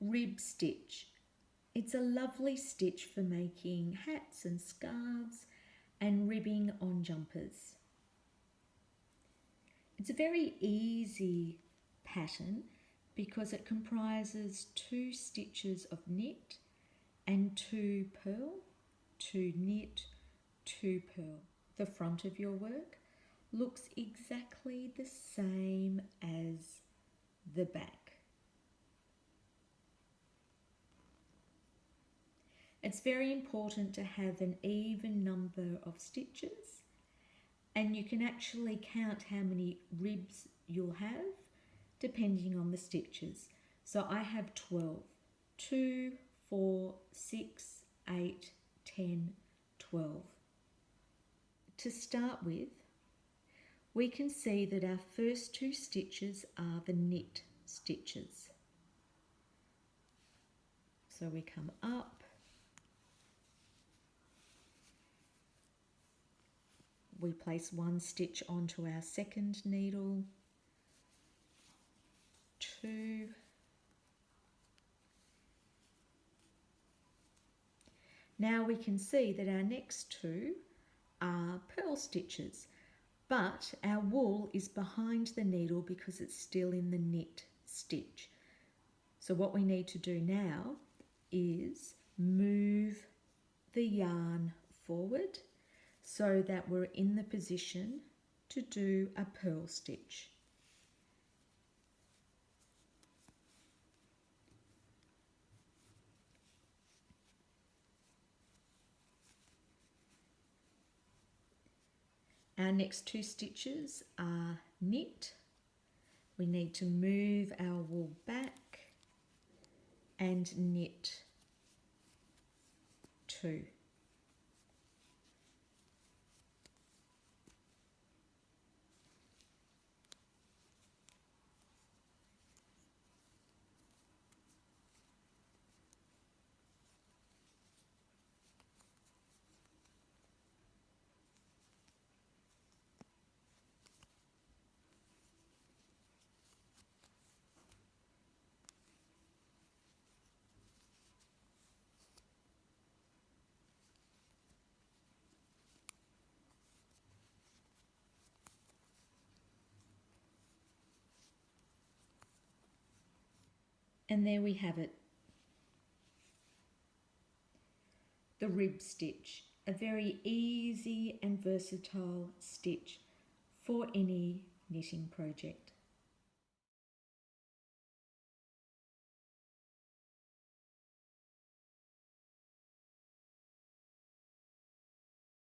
rib stitch. It's a lovely stitch for making hats and scarves and ribbing on jumpers. It's a very easy pattern because it comprises 2 stitches of knit and 2 purl, 2 knit, 2 purl. The front of your work looks exactly the same as the back. It's very important to have an even number of stitches, and you can actually count how many ribs you'll have depending on the stitches. So I have 12. 2, 4, 6, 8, 10, 12. To start with, we can see that our first 2 stitches are the knit stitches. So we come up, we place 1 stitch onto our second needle, 2, now we can see that our next 2 are purl stitches, but our wool is behind the needle because it's still in the knit stitch. So what we need to do now is move the yarn forward so that we're in the position to do a purl stitch. Our next 2 stitches are knit. We need to move our wool back and knit 2. And there we have it. The rib stitch, a very easy and versatile stitch for any knitting project.